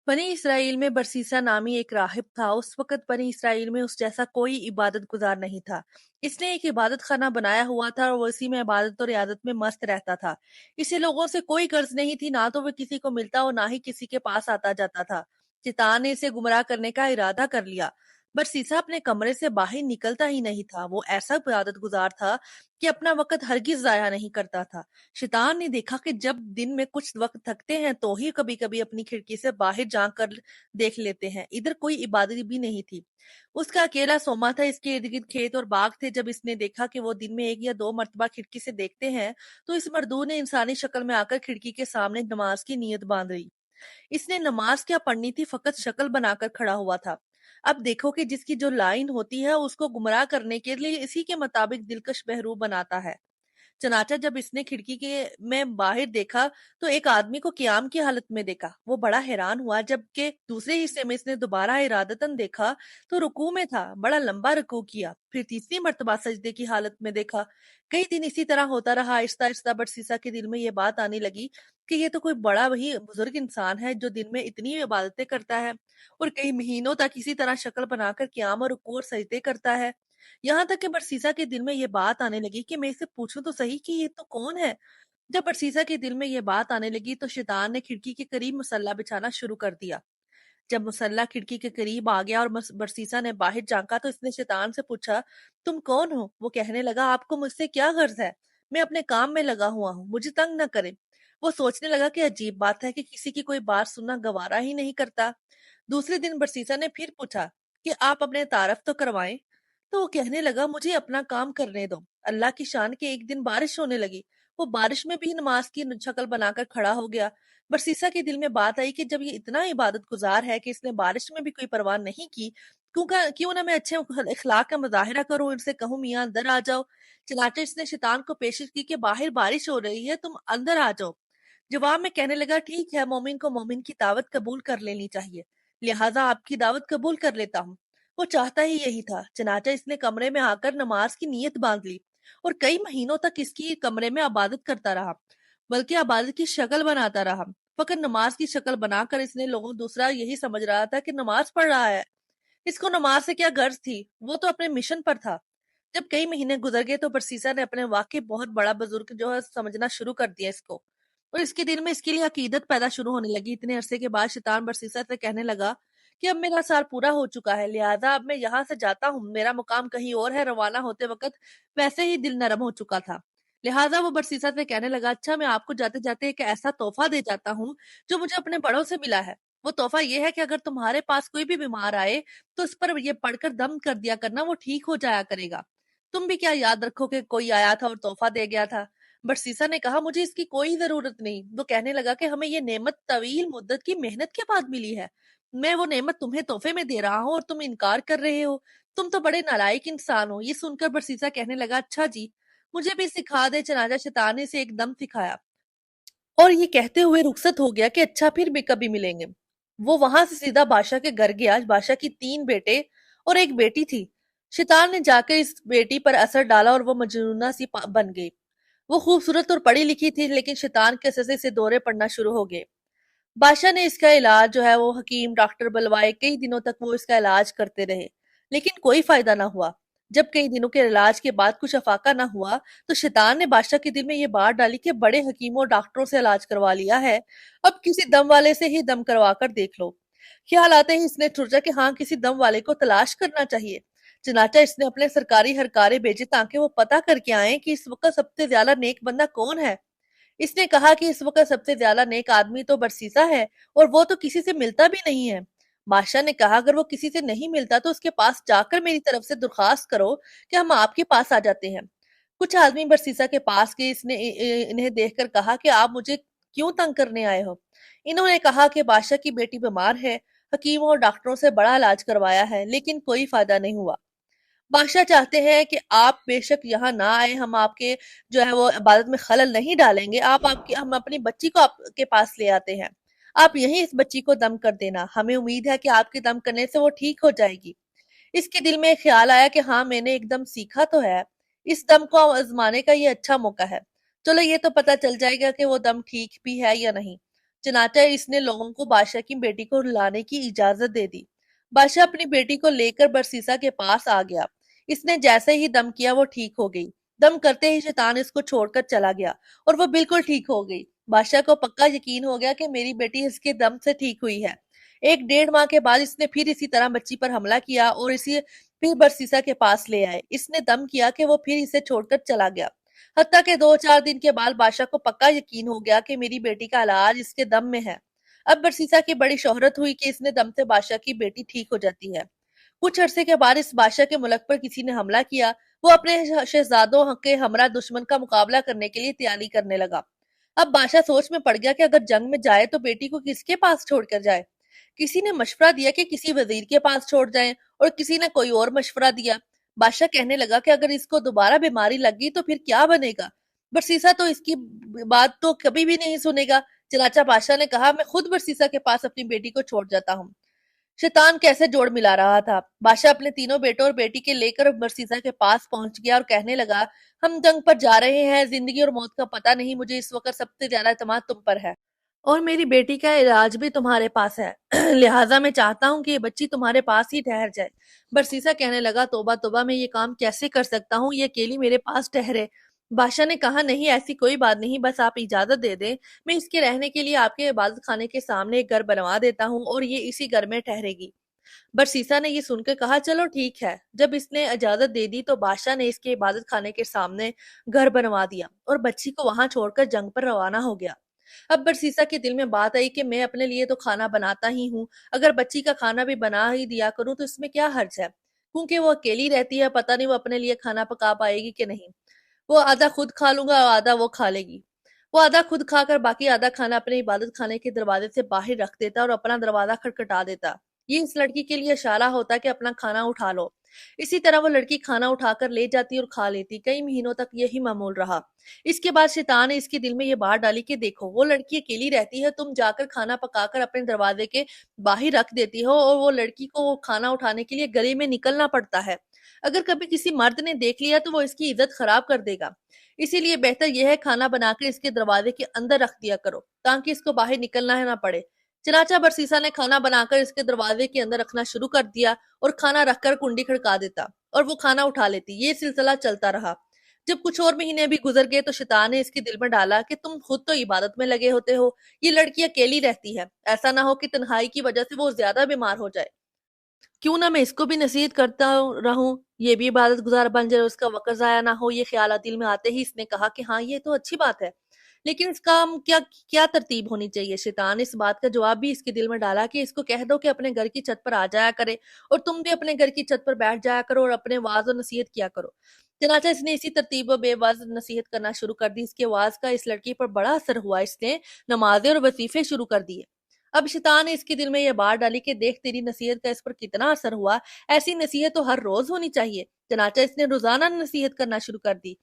बनी इसराइल में बरसीसा नामी एक राहिब था। उस वक्त बनी इसराइल में उस जैसा कोई इबादत गुजार नहीं था। इसने एक इबादत खाना बनाया हुआ था और वो इसी में इबादत और इयादत में मस्त रहता था। इसे लोगों से कोई कर्ज नहीं थी, ना तो वो किसी को मिलता और ना ही किसी के पास आता जाता था। शैतान ने इसे गुमराह करने का इरादा कर लिया। बरसीसा अपने कमरे से बाहर निकलता ही नहीं था। वो ऐसा इबादत गुजार था कि अपना वक्त हरगिज जाया नहीं करता था। शैतान ने देखा कि जब दिन में कुछ वक्त थकते हैं तो ही कभी कभी अपनी खिड़की से बाहर झांक कर देख लेते हैं। इधर कोई इबादत भी नहीं थी। उसका अकेला सोमा था। इसके इर्द गिर्द खेत और बाग थे। जब इसने देखा कि वो दिन में एक या दो मर्तबा खिड़की से देखते हैं तो इस मर्दू ने इंसानी शक्ल में आकर खिड़की के सामने नमाज की नीयत बांध ली। इसने नमाज क्या पढ़नी थी, फकत शक्ल बनाकर खड़ा हुआ था। अब देखो कि जिसकी जो लाइन होती है उसको गुमराह करने के लिए इसी के मुताबिक दिलकश बहरूप बनाता है। चनाचा जब इसने खिड़की के में बाहर देखा तो एक आदमी को कियाम की हालत में देखा। वो बड़ा हैरान हुआ। जबकि दूसरे हिस्से में इसने दोबारा इरादतन देखा तो रुकू में था। बड़ा लंबा रुकू किया, फिर तीसरी मर्तबा सजदे की हालत में देखा। कई दिन इसी तरह होता रहा। आहिस्ता आहिस्ता बरसीसा के दिल में ये बात आने लगी कि ये तो कोई बड़ा वही बुजुर्ग इंसान है जो दिन में इतनी इबादतें करता है और कई महीनों तक इसी तरह शक्ल बनाकर कियाम और रुकू और सजदे करता है। यहाँ तक कि बरसीसा के दिल में ये बात आने लगी कि मैं इसे पूछूं तो सही कि ये तो कौन है। जब बरसीसा के दिल में ये बात आने लगी तो शैतान ने खिड़की के करीब मुसल्ला बिछाना शुरू कर दिया। जब मुसल्ला खिड़की के करीब आ गया और बरसीसा ने बाहर झांका तो इसने शैतान से पूछा, तुम कौन हो? वो कहने लगा, आपको मुझसे क्या गर्ज है? मैं अपने काम में लगा हुआ हूँ, मुझे तंग न करे। वो सोचने लगा कि अजीब बात है कि किसी की कोई बात सुनना गवारा ही नहीं करता। दूसरे दिन बरसीसा ने फिर पूछा कि आप अपने तारफ तो करवाएं। तो वो कहने लगा, मुझे अपना काम करने दो। अल्लाह की शान के एक दिन बारिश होने लगी। वो बारिश में भी नमाज की शक्ल बनाकर खड़ा हो गया। बरसीसा के दिल में बात आई कि जब ये इतना इबादत गुजार है कि इसने बारिश में भी कोई परवाह नहीं की, क्यों ना मैं अच्छे इखलाक का मुजाहिरा करूं, इनसे कहूं मियां अंदर आ जाओ। चनाचे इसने शैतान को पेशिश की कि बाहर बारिश हो रही है, तुम अंदर आ जाओ। जवाब में कहने लगा, ठीक है, मोमिन को मोमिन की दावत कबूल कर लेनी चाहिए, लिहाजा आपकी दावत कबूल कर लेता हूँ। वो चाहता ही यही था। चनाचा इसने कमरे में आकर नमाज की नीयत बांध ली और कई महीनों तक इसकी कमरे में इबादत करता रहा, बल्कि इबादत की शक्ल बनाता रहा। फकत नमाज की शक्ल बनाकर इसने लोगों दूसरा यही समझ रहा था कि नमाज पढ़ रहा है। इसको नमाज से क्या गर्ज थी, वो तो अपने मिशन पर था। जब कई महीने गुजर गए तो बरसीसा ने अपने वाकई बहुत बड़ा बुजुर्ग जो है समझना शुरू कर दिया इसको, और इसके दिल में इसके लिए अकीदत पैदा शुरू होने लगी। इतने अरसे के बाद शैतान बरसीसा से कहने लगा कि अब मेरा साल पूरा हो चुका है, लिहाजा अब मैं यहाँ से जाता हूँ, मेरा मुकाम कहीं और है। रवाना होते वक्त वैसे ही दिल नरम हो चुका था, लिहाजा वो बरसीसा से कहने लगा, अच्छा, मैं आपको जाते जाते एक ऐसा तोहफा दे जाता हूँ जो मुझे अपने बड़ों से मिला है। वो तोहफा ये है कि अगर तुम्हारे पास कोई भी बीमार आए तो उस पर ये पढ़कर दम कर दिया करना, वो ठीक हो जाया करेगा। तुम भी क्या याद रखो कि कोई आया था और तोहफा दे गया था। बरसीसा ने कहा, मुझे इसकी कोई जरूरत नहीं। वो कहने लगा कि हमें ये नेमत तवील मुद्दत की मेहनत के बाद मिली है। मैं वो नेमत तुम्हें तोहफे में दे रहा हूँ और तुम इनकार कर रहे हो। तुम तो बड़े नालायक इंसान हो। ये सुनकर बरसीसा कहने लगा, अच्छा जी, मुझे भी सिखा दे। चनाजा शैतान ने इसे एकदम सिखाया और ये कहते हुए रुखसत हो गया कि अच्छा, फिर भी कभी मिलेंगे। वो वहां से सीधा बादशाह के घर गया। बादशाह की 3 बेटे और एक बेटी थी। शैतान ने जाकर इस बेटी पर असर डाला और वो मजनूना सी बन गई। वो खूबसूरत और पढ़ी लिखी थी, लेकिन शैतान के असर से दौरे पड़ना शुरू हो गए। बादशाह ने इसका इलाज जो है वो हकीम डॉक्टर बुलवाए। कई दिनों तक वो इसका इलाज करते रहे, लेकिन कोई फायदा ना हुआ। जब कई दिनों के इलाज के बाद कुछ अफाका ना हुआ तो शैतान ने बादशाह के दिल में ये बात डाली कि बड़े हकीमों और डॉक्टरों से इलाज करवा लिया है, अब किसी दम वाले से ही दम करवा कर देख लो। ख्याल आते ही इसने सोचा कि हाँ, किसी दम वाले को तलाश करना चाहिए। चनाचा इसने अपने सरकारी हरकारे भेजे ताकि वो पता करके आए कि इस वक्त सबसे ज्यादा नेक बंदा कौन है। इसने कहा कि इस वक्त सबसे ज्यादा नेक आदमी तो बरसीसा है और वो तो किसी से मिलता भी नहीं है। बादशाह ने कहा, अगर वो किसी से नहीं मिलता तो उसके पास जाकर मेरी तरफ से दरखास्त करो कि हम आपके पास आ जाते हैं। कुछ आदमी बरसीसा के पास गए। इसने इन्हें देखकर कहा कि आप मुझे क्यों तंग करने आए हो? इन्होंने कहा कि बादशाह की बेटी बीमार है, हकीमों और डॉक्टरों से बड़ा इलाज करवाया है, लेकिन कोई फायदा नहीं हुआ। बादशाह चाहते हैं कि आप बेशक यहाँ ना आए, हम आपके जो है वो इबादत में खलल नहीं डालेंगे। हम अपनी बच्ची को आपके पास ले आते हैं, आप यहीं इस बच्ची को दम कर देना, हमें उम्मीद है कि आपके दम करने से वो ठीक हो जाएगी। इसके दिल में एक ख्याल आया कि हाँ, मैंने एकदम सीखा तो है, इस दम को आजमाने का ये अच्छा मौका है। चलो, ये तो पता चल जाएगा कि वो दम ठीक भी है या नहीं। चनाचा इसने लोगों को बादशाह की बेटी को लाने की इजाजत दे दी। बादशाह अपनी बेटी को लेकर बरसीसा के पास आ गया। इसने जैसे ही दम किया वो ठीक हो गई। दम करते ही शैतान इसको छोड़कर चला गया और वो बिल्कुल ठीक हो गई। बादशाह को पक्का यकीन हो गया कि मेरी बेटी इसके दम से ठीक हुई है। 1 डेढ़ माह के बाद इसने फिर इसी तरह बच्ची पर हमला किया और इसे फिर बरसीसा के पास ले आए। इसने दम किया कि वो फिर इसे छोड़कर चला गया। हत्ता के 2-4 दिन के बाद बादशाह को पक्का यकीन हो गया कि मेरी बेटी का इलाज इसके दम में है। अब बरसीसा की बड़ी शोहरत हुई कि इसने दम से बादशाह की बेटी ठीक हो जाती है। कुछ अरसे के बाद इस बादशाह के मुल्क पर किसी ने हमला किया। वो अपने शहजादों के हमरा दुश्मन का मुकाबला करने के लिए तैयारी करने लगा। अब बादशाह सोच में पड़ गया कि अगर जंग में जाए तो बेटी को किसके पास छोड़कर जाए। किसी ने मशवरा दिया कि किसी वजीर के पास छोड़ जाएं और किसी ने कोई और मशवरा दिया। बादशाह कहने लगा कि अगर इसको दोबारा बीमारी लग गई तो फिर क्या बनेगा। बरसीसा तो इसकी बात तो कभी भी नहीं सुनेगा। चनाचा बादशाह ने कहा, मैं खुद बरसीसा के पास अपनी बेटी को छोड़ जाता हूँ। शैतान कैसे जोड़ मिला रहा था। बादशाह अपने तीनों बेटों और बेटी के लेकर बरसीसा के पास पहुंच गया और कहने लगा, हम जंग पर जा रहे हैं, जिंदगी और मौत का पता नहीं, मुझे इस वक्त सबसे ज्यादा एतमाद तुम पर है और मेरी बेटी का इलाज भी तुम्हारे पास है। लिहाजा मैं चाहता हूँ कि ये बच्ची तुम्हारे पास ही ठहर जाए। बरसीसा कहने लगा, तौबा तौबा, मैं ये काम कैसे कर सकता हूँ, ये अकेली मेरे पास ठहरे। बादशाह ने कहा, नहीं, ऐसी कोई बात नहीं, बस आप इजाजत दे दें, मैं इसके रहने के लिए आपके इबादत खाने के सामने एक घर बनवा देता हूँ और ये इसी घर में ठहरेगी। बरसीसा ने ये सुनकर कहा, चलो ठीक है। जब इसने इजाजत दे दी तो बादशाह ने इसके इबादत खाने के सामने घर बनवा दिया और बच्ची को वहां छोड़कर जंग पर रवाना हो गया। अब बरसीसा के दिल में बात आई कि मैं अपने लिए तो खाना बनाता ही हूँ, अगर बच्ची का खाना भी बना ही दिया करूँ तो इसमें क्या हर्ज है। क्योंकि वो अकेली रहती है, पता नहीं वो अपने लिए खाना पका पाएगी कि नहीं। वो आधा खुद खा लूंगा और आधा वो खा लेगी। वो आधा खुद खाकर बाकी आधा खाना अपने इबादत खाने के दरवाजे से बाहर रख देता और अपना दरवाजा खटखटा देता। ये इस लड़की के लिए इशारा होता कि अपना खाना उठा लो। इसी तरह वो लड़की खाना उठाकर ले जाती और खा लेती। कई महीनों तक यही मामूल रहा। इसके बाद शैतान ने इसके दिल में ये बात डाली कि देखो, वो लड़की अकेली रहती है, तुम जाकर खाना पकाकर अपने दरवाजे के बाहर रख देती हो और वो लड़की को वो खाना उठाने के लिए गली में निकलना पड़ता है। अगर कभी किसी मर्द ने देख लिया तो वो इसकी इज्जत खराब कर देगा। इसीलिए बेहतर यह है खाना बनाकर इसके दरवाजे के अंदर रख दिया करो ताकि इसको बाहर निकलना ना पड़े। चनाचा बरसीसा ने खाना बनाकर इसके दरवाजे के अंदर रखना शुरू कर दिया और खाना रखकर कुंडी खड़का देता और वो खाना उठा लेती। ये सिलसिला चलता रहा। जब कुछ और महीने भी गुजर गए तो शैतान ने इसके दिल में डाला कि तुम खुद तो इबादत में लगे होते हो, ये लड़की अकेली रहती है, ऐसा ना हो कि तन्हाई की वजह से वो ज्यादा बीमार हो जाए। क्यों ना मैं इसको भी नसीहत करता रहूं, ये भी इबादत गुजार बन जाए, उसका वक्त जाया ना हो। ये ख्याल दिल में आते ही इसने कहा कि हाँ, ये तो अच्छी बात है, लेकिन इसका हम क्या क्या तरतीब होनी चाहिए। शैतान ने इस बात का जवाब भी इसके दिल में डाला कि इसको कह दो कि अपने घर की छत पर आ जाया करे और तुम भी अपने घर की छत पर बैठ जाया करो और अपने वाज और नसीहत किया करो। चनाचा इसने इसी तरतीब और बेवाज नसीहत करना शुरू कर दी। इसके वाज का इस लड़की पर बड़ा असर हुआ। इसने नमाजें और वजीफे शुरू कर दिए। अब शैतान ने इसके दिल में यह बात डाली कि देख, तेरी नसीहत का इस पर कितना असर हुआ, ऐसी नसीहत तो हर रोज होनी चाहिए। चनाचा इसने रोजाना नसीहत करना शुरू कर दी।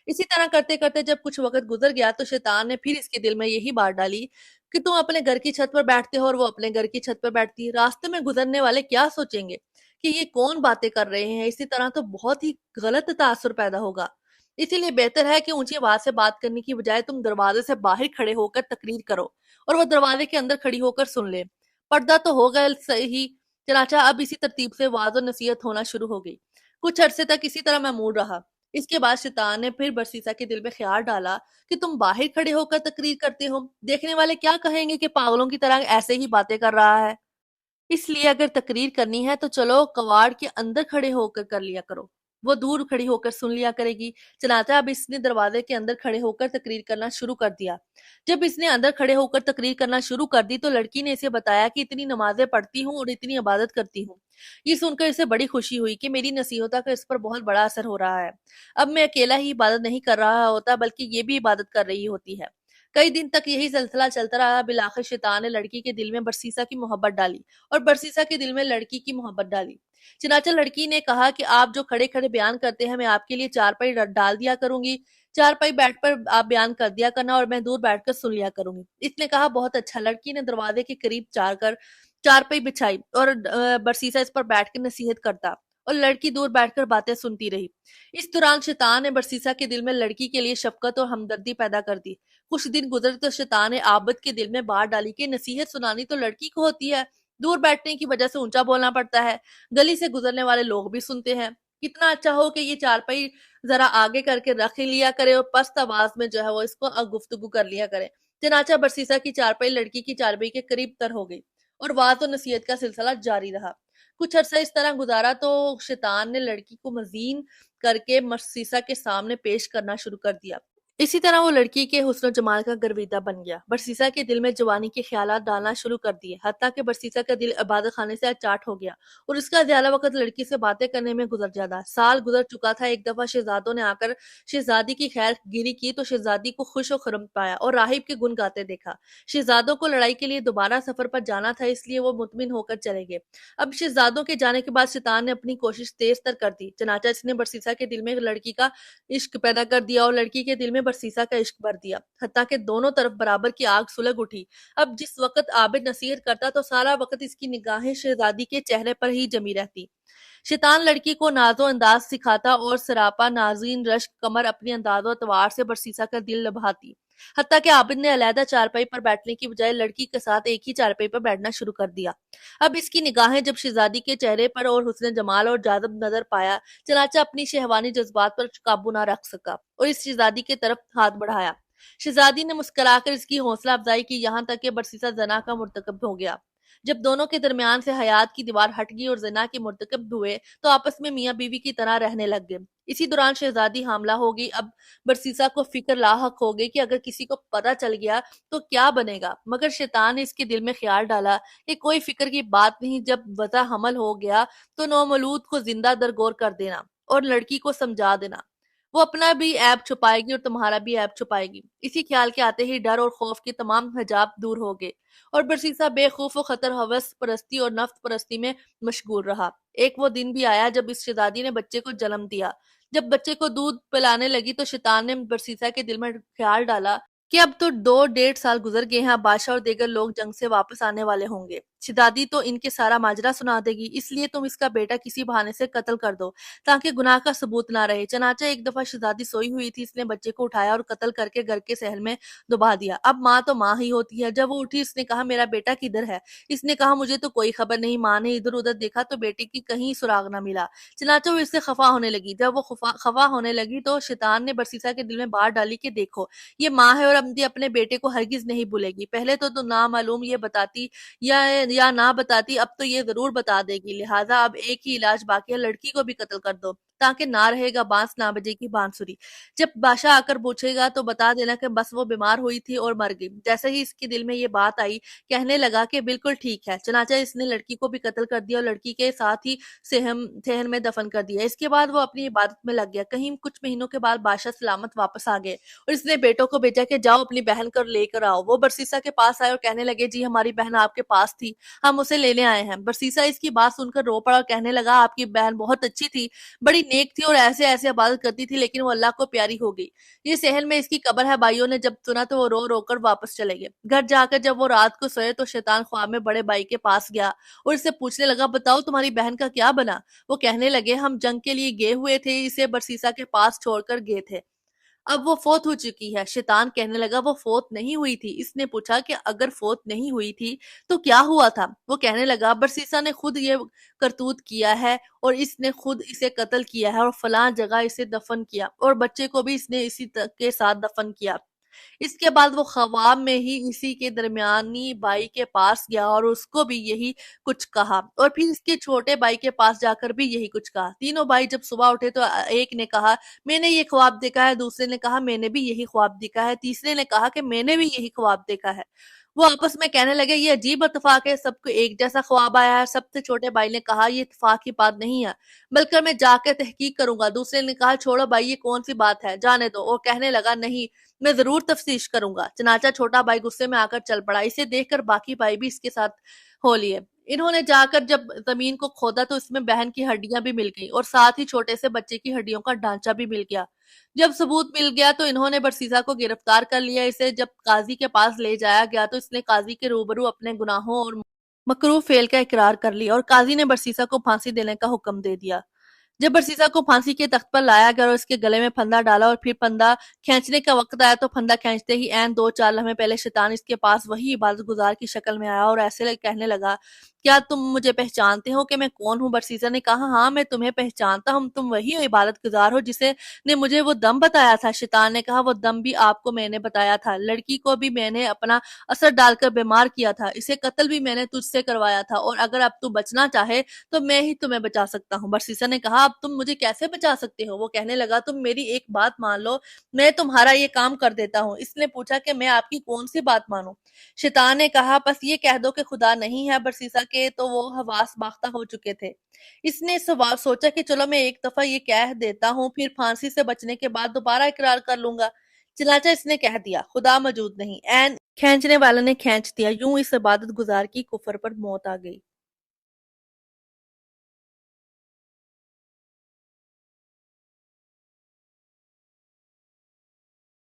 इसी तरह करते करते जब कुछ वक्त गुजर गया तो शैतान ने फिर इसके दिल में यही बात डाली कि तुम अपने घर की छत पर बैठते हो और वो अपने घर की छत पर बैठती है। रास्ते में गुजरने वाले क्या सोचेंगे कि ये कौन बातें कर रहे हैं। इसी तरह तो बहुत ही गलत तासुर पैदा होगा। इसीलिए बेहतर है कि ऊंची आवाज से बात करने की बजाय तुम दरवाजे से बाहर खड़े होकर तकरीर करो और वो दरवाजे के अंदर खड़ी होकर सुन ले। पर्दा तो होगा सही। चनाचा अब इसी तरतीब से वाज और नसीहत होना शुरू हो गई। कुछ अरसे तक इसी तरह महमूद रहा। इसके बाद शैतान ने फिर बरसीसा के दिल में ख्याल डाला कि तुम बाहर खड़े होकर तकरीर करते हो, देखने वाले क्या कहेंगे कि पागलों की तरह ऐसे ही बातें कर रहा है। इसलिए अगर तकरीर करनी है तो चलो कवाड़ के अंदर खड़े होकर कर लिया करो, वो दूर खड़ी होकर सुन लिया करेगी। चनाचा अब इसने दरवाजे के अंदर खड़े होकर तकरीर करना शुरू कर दिया। जब इसने अंदर खड़े होकर तकरीर करना शुरू कर दी तो लड़की ने इसे बताया कि इतनी नमाजें पढ़ती हूँ और इतनी इबादत करती हूँ। ये सुनकर इसे बड़ी खुशी हुई कि मेरी नसीहतों का इस पर बहुत बड़ा असर हो रहा है। अब मैं अकेला ही इबादत नहीं कर रहा होता बल्कि ये भी इबादत कर रही होती है। कई दिन तक यही सिलसिला चलता रहा। बिलाखिर शैतान ने लड़की के दिल में बरसीसा की मोहब्बत डाली और बरसीसा के दिल में लड़की की मोहब्बत डाली। चनाचा लड़की ने कहा कि आप जो खड़े खड़े बयान करते हैं मैं आपके लिए चारपाई डाल दिया करूंगी, चारपाई बैठ पर आप बयान कर दिया करना और मैं दूर बैठकर सुन लिया करूंगी। इसने कहा, बहुत अच्छा। लड़की ने दरवाजे के करीब चारपाई बिछाई और बरसीसा इस पर बैठ कर नसीहत करता और लड़की दूर बैठकर बातें सुनती रही। इस दौरान शैतान ने बरसीसा के दिल में लड़की के लिए शफकत और हमदर्दी पैदा कर दी। کچھ دن گزرے تو شیطان نے عابد کے دل میں بات ڈالی کہ نصیحت سنانی تو لڑکی کو ہوتی ہے، دور بیٹھنے کی وجہ سے اونچا بولنا پڑتا ہے، گلی سے گزرنے والے لوگ بھی سنتے ہیں، کتنا اچھا ہو کہ یہ چارپائی ذرا آگے کر کے رکھ لیا کرے اور پست آواز میں جو ہے وہ اس کو گفتگو کر لیا کرے۔ چنانچہ برسیسا کی چارپائی لڑکی کی چارپائی کے قریب تر ہو گئی اور وعظ و نصیحت کا سلسلہ جاری رہا۔ کچھ عرصہ اس طرح گزارا تو شیطان نے لڑکی کو مزین کر کے برسیسا کے سامنے پیش کرنا شروع کر دیا۔ اسی طرح وہ لڑکی کے حسن و جمال کا گرویدہ بن گیا، برسیسا کے دل میں جوانی کے خیالات ڈالنا شروع کر دیے، حتیٰ کہ برسیسا کا دل عبادت خانے سے اچاٹ ہو گیا اور اس کا زیادہ وقت لڑکی سے باتیں کرنے میں گزر جاتا۔ سال گزر چکا تھا، ایک دفعہ شہزادوں نے آ کر شہزادی کی خیر گیری کی تو شہزادی کو خوش و خرم پایا اور راہب کے گن گاتے دیکھا۔ شہزادوں کو لڑائی کے لیے دوبارہ سفر پر جانا تھا، اس لیے وہ مطمئن ہو کر چلے گئے۔ اب شہزادوں کے جانے کے بعد شیطان نے اپنی کوشش تیز تر کر دی، چنانچہ اس نے برسیسا کے دل میں لڑکی کا عشق پیدا کر دیا اور لڑکی کے دل میں برسیسا کا عشق بھر دیا، حتیٰ کہ دونوں طرف برابر کی آگ سلگ اٹھی۔ اب جس وقت عابد نصیحت کرتا تو سارا وقت اس کی نگاہیں شہزادی کے چہرے پر ہی جمی رہتی۔ شیطان لڑکی کو ناز و انداز سکھاتا اور سراپا نازنین رشک کمر اپنی انداز و اعتبار سے برسیسا کا دل لبھاتی، حتیٰ کہ عابد نے علیحدہ چارپائی پر بیٹھنے کی بجائے لڑکی کے ساتھ ایک ہی چارپائی پر بیٹھنا شروع کر دیا۔ اب اس کی نگاہیں جب شہزادی کے چہرے پر اور حسن جمال اور جاذب نظر پایا، چنانچہ اپنی شہوانی جذبات پر قابو نہ رکھ سکا اور اس شہزادی کی طرف ہاتھ بڑھایا۔ شہزادی نے مسکرا کر اس کی حوصلہ افزائی کی، یہاں تک کہ برسیسا زنا کا مرتکب ہو گیا۔ جب دونوں کے درمیان سے حیات کی دیوار ہٹ گئی اور زنا کے مرتکب ہوئے تو آپس میں میاں بیوی کی طرح رہنے لگ گئے۔ اسی دوران شہزادی حاملہ ہو گئی۔ اب برسیسا کو فکر لاحق ہو گئی کہ اگر کسی کو پتہ چل گیا تو کیا بنے گا، مگر شیطان نے اس کے دل میں خیال ڈالا کہ کوئی فکر کی بات نہیں، جب وضع حمل ہو گیا تو نومولود کو زندہ درگور کر دینا اور لڑکی کو سمجھا دینا، وہ اپنا بھی عیب چھپائے گی اور تمہارا بھی عیب چھپائے گی۔ اسی خیال کے آتے ہی ڈر اور خوف کے تمام حجاب دور ہو گئے اور برسیسا بے خوف و خطر ہوس پرستی اور نفس پرستی میں مشغول رہا۔ ایک وہ دن بھی آیا جب اس شہزادی نے بچے کو جنم دیا۔ جب بچے کو دودھ پلانے لگی تو شیطان نے برسیسا کے دل میں خیال ڈالا کہ اب تو 2-1.5 سال گزر گئے ہیں، بادشاہ اور دیگر لوگ جنگ سے واپس آنے والے ہوں گے، شہزادی تو ان کے سارا ماجرا سنا دے گی، اس لیے تم اس کا بیٹا کسی بہانے سے قتل کر دو تاکہ گناہ کا ثبوت نہ رہے۔ چنانچہ ایک دفعہ شہزادی سوئی ہوئی تھی، اس نے بچے کو اٹھایا اور قتل کر کے گھر کے صحن میں دبا دیا۔ اب ماں تو ماں ہی ہوتی ہے، جب وہ اٹھی اس نے کہا میرا بیٹا کدھر ہے؟ اس نے کہا مجھے تو کوئی خبر نہیں۔ ماں نے ادھر ادھر دیکھا تو بیٹے کی کہیں سراغ نہ ملا، چنانچہ وہ اس سے خفا ہونے لگی۔ جب وہ خفا ہونے لگی تو شیطان نے برسیسا کے دل میں بات ڈالی کہ دیکھو یہ ماں ہے اور اپنے بیٹے کو ہرگز نہیں بھولے گی، پہلے تو نامعلوم یہ بتاتی یا نہ بتاتی، اب تو یہ ضرور بتا دے گی، لہٰذا اب ایک ہی علاج باقی ہے، لڑکی کو بھی قتل کر دو تاکہ نہ رہے گا بانس نہ بجے گی بانسری۔ جب بادشاہ آ کر پوچھے گا تو بتا دینا کہ بس وہ بیمار ہوئی تھی اور مر گئی۔ جیسے ہی اس کے دل میں یہ بات آئی کہنے لگا کہ بالکل ٹھیک ہے، چنانچہ اس نے لڑکی کو بھی قتل کر دیا اور لڑکی کے ساتھ ہی صحن میں دفن کر دیا۔ اس کے بعد وہ اپنی عبادت میں لگ گیا۔ کہیں کچھ مہینوں کے بعد بادشاہ سلامت واپس آ گئے اور اس نے بیٹوں کو بھیجا کہ جاؤ اپنی بہن کو لے کر آؤ۔ وہ برسیسا کے پاس آئے اور کہنے لگے جی ہماری بہن آپ کے پاس تھی، ہم اسے لینے آئے ہیں۔ برسیسا اس کی بات سن کر رو پڑا اور کہنے لگا آپ کی بہن بہت اچھی تھی، بڑی نیک تھی اور ایسے عبادت کرتی تھی، لیکن وہ اللہ کو پیاری ہو گئی۔ یہ صحن میں اس کی قبر ہے۔ بھائیوں نے جب سنا تو وہ رو رو کر واپس چلے گئے۔ گھر جا کر جب وہ رات کو سوئے تو شیطان خواب میں بڑے بھائی کے پاس گیا اور اس سے پوچھنے لگا بتاؤ تمہاری بہن کا کیا بنا؟ وہ کہنے لگے ہم جنگ کے لیے گئے ہوئے تھے، اسے برسیسا کے پاس چھوڑ کر گئے تھے، اب وہ فوت ہو چکی ہے۔ شیطان کہنے لگا وہ فوت نہیں ہوئی تھی۔ اس نے پوچھا کہ اگر فوت نہیں ہوئی تھی تو کیا ہوا تھا؟ وہ کہنے لگا برسیسا نے خود یہ کرتوت کیا ہے اور اس نے خود اسے قتل کیا ہے اور فلاں جگہ اسے دفن کیا اور بچے کو بھی اس نے اسی کے ساتھ دفن کیا۔ اس کے بعد وہ خواب میں ہی اسی کے درمیانی بھائی کے پاس گیا اور اس کو بھی یہی کچھ کہا اور پھر اس کے چھوٹے بھائی کے پاس جا کر بھی یہی کچھ کہا۔ تینوں بھائی جب صبح اٹھے تو ایک نے کہا میں نے یہ خواب دیکھا ہے، دوسرے نے کہا میں نے بھی یہی خواب دیکھا ہے، تیسرے نے کہا کہ میں نے بھی یہی خواب دیکھا ہے۔ وہ آپس میں کہنے لگے یہ عجیب اتفاق ہے، سب کو ایک جیسا خواب آیا ہے۔ سب سے چھوٹے بھائی نے کہا یہ اتفاق کی بات نہیں ہے بلکہ میں جا کے تحقیق کروں گا۔ دوسرے نے کہا چھوڑو بھائی یہ کون سی بات ہے، جانے دو، اور کہنے لگا نہیں میں ضرور تفتیش کروں گا۔ چنانچہ چھوٹا بھائی غصے میں آ کر چل پڑا، اسے دیکھ کر باقی بھائی بھی اس کے ساتھ ہو لیے۔ انہوں نے جا کر جب زمین کو کھودا تو اس میں بہن کی ہڈیاں بھی مل گئیں اور ساتھ ہی چھوٹے سے بچے کی ہڈیوں کا ڈھانچہ بھی مل گیا۔ جب ثبوت مل گیا تو انہوں نے برسیسا کو گرفتار کر لیا۔ اسے جب قاضی کے پاس لے جایا گیا تو اس نے قاضی کے روبرو اپنے گناہوں اور مکروہ فعل کا اقرار کر لیا اور قاضی نے برسیسا کو پھانسی دینے کا حکم دے دیا۔ जब बरसीसा को फांसी के तख्त पर लाया गया और उसके गले में फंदा डाला और फिर फंदा खींचने का वक्त आया तो फंदा खींचते ही ऐन 2-4 लम्हे पहले शैतान इसके पास वही इबादत गुजार की शक्ल में आया और ऐसे कहने लगा, क्या तुम मुझे पहचानते हो कि मैं कौन हूँ? बरसीसा ने कहा, हाँ मैं तुम्हें पहचानता हूँ, तुम वही इबादत गुजार हो जिसे ने मुझे वो दम बताया था। शैतान ने कहा, वो दम भी आपको मैंने बताया था, लड़की को भी मैंने अपना असर डालकर बीमार किया था, इसे कत्ल भी मैंने तुझसे करवाया था और अगर अब तू बचना चाहे तो मैं ही तुम्हें बचा सकता हूँ। बरसीसा ने कहा, अब तुम मुझे कैसे बचा सकते हो? वो कहने लगा, तुम मेरी एक बात मान लो, मैं तुम्हारा ये काम कर देता हूँ। इसने पूछा कि मैं आपकी कौन सी बात मानूं? शैतान ने कहा, बस ये कह दो कि खुदा नहीं है। बरसीसा के तो वो हवास बाख्ता हो चुके थे। इसने सवाल सोचा कि चलो मैं एक दफा ये कह देता हूँ, फिर फांसी से बचने के बाद दोबारा इकरार कर लूंगा। चनाचा इसने कह दिया, खुदा मौजूद नहीं। ऐन खींचने वाले ने खींच दिया। यूं इस इबादत गुजार की कुफर पर मौत आ गई।